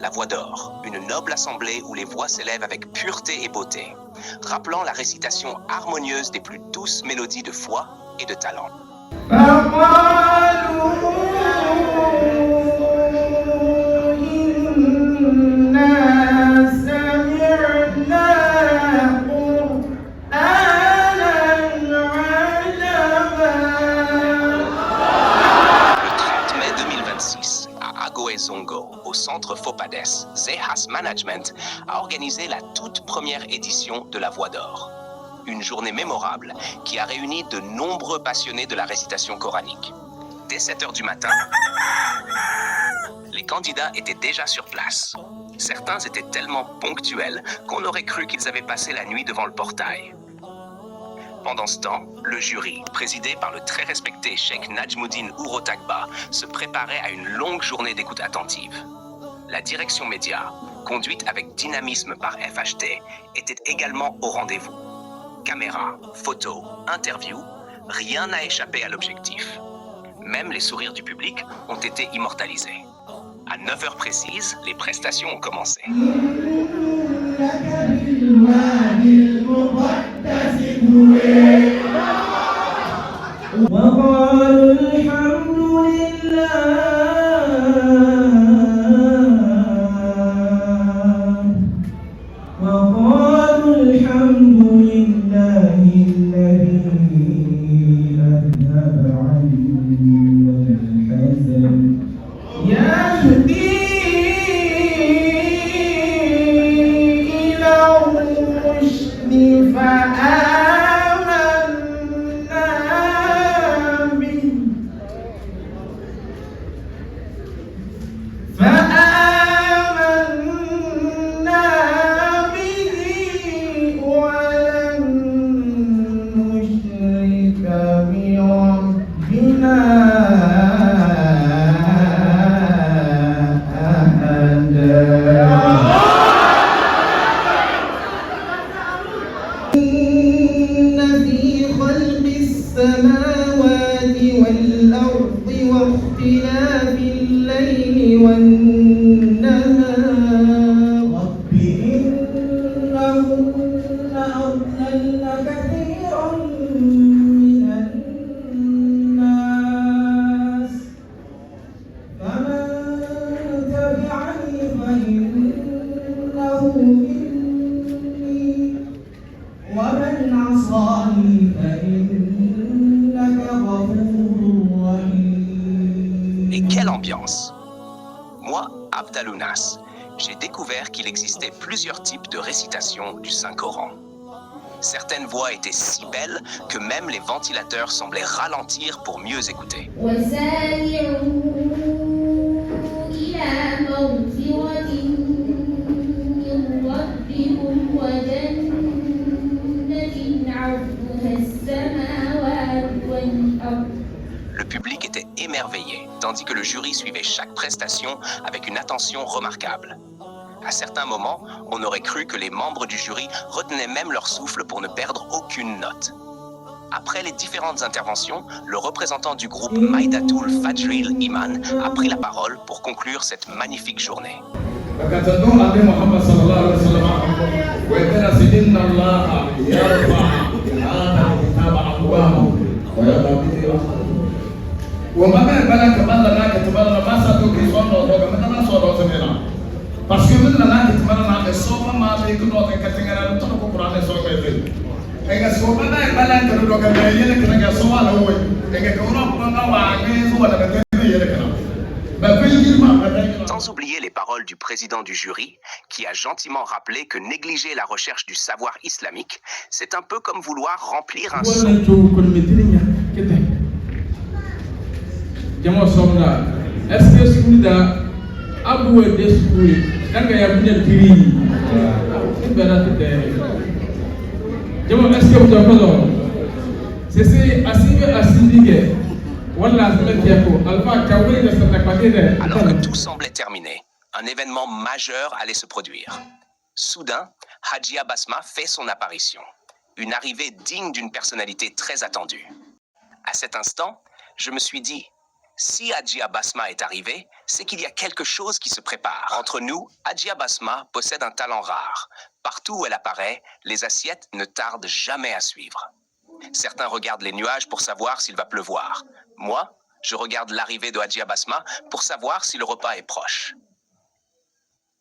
La voix d'or, une noble assemblée où les voix s'élèvent avec pureté et beauté, rappelant la récitation harmonieuse des plus douces mélodies de foi et de talent. Zongo, au centre Fopades, Zehas Management a organisé la toute première édition de la Voix d'Or. Une journée mémorable qui a réuni de nombreux passionnés de la récitation coranique. Dès 7 heures du matin, les candidats étaient déjà sur place. Certains étaient tellement ponctuels qu'on aurait cru qu'ils avaient passé la nuit devant le portail. Pendant ce temps, le jury, présidé par le très respecté Cheikh Najmuddin Urotagba, se préparait à une longue journée d'écoute attentive. La direction média, conduite avec dynamisme par FHD, était également au rendez-vous. Caméra, photos, interviews, rien n'a échappé à l'objectif. Même les sourires du public ont été immortalisés. À 9 heures précises, les prestations ont commencé. Et quelle ambiance! Moi, Abdalounas, j'ai découvert qu'il existait plusieurs types de récitation du Saint-Coran. Certaines voix étaient si belles que même les ventilateurs semblaient ralentir pour mieux écouter. Le public était émerveillé, tandis que le jury suivait chaque prestation avec une attention remarquable. À certains moments, on aurait cru que les membres du jury retenaient même leur souffle pour ne perdre aucune note. Après les différentes interventions, le représentant du groupe Maïdatoul Fajril Iman a pris la parole pour conclure cette magnifique journée. Parce que nous n'avons pas de somme, mais que nous avons fait tout le courant de somme. Et que si on n'a pas de temps, nous avons fait des choses à l'eau. Et que nous avons fait Sans oublier les paroles du président du jury, qui a gentiment rappelé que négliger la recherche du savoir islamique, c'est un peu comme vouloir remplir un seau. Abu desukui danga ya bunye tiri ibara tete jamo eske bu jokodo c'est asidige wala asmetiako alfa kawri de cette patine. Alors que tout semblait terminé, un événement majeur allait se produire. Soudain, Hajia Basma fait son apparition, une arrivée digne d'une personnalité très attendue. À cet instant, je me suis dit, Si Hadjia Basma est arrivé, c'est qu'il y a quelque chose qui se prépare. Entre nous, Hadjia Basma possède un talent rare. Partout où elle apparaît, les assiettes ne tardent jamais à suivre. Certains regardent les nuages pour savoir s'il va pleuvoir. Moi, je regarde l'arrivée de Hadjia Basma pour savoir si le repas est proche.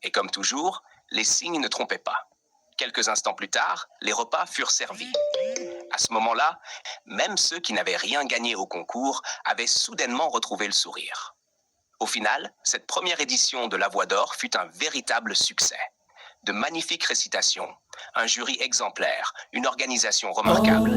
Et comme toujours, les signes ne trompaient pas. Quelques instants plus tard, les repas furent servis. À ce moment-là, même ceux qui n'avaient rien gagné au concours avaient soudainement retrouvé le sourire. Au final, cette première édition de La Voix d'Or fut un véritable succès. De magnifiques récitations, un jury exemplaire, une organisation remarquable.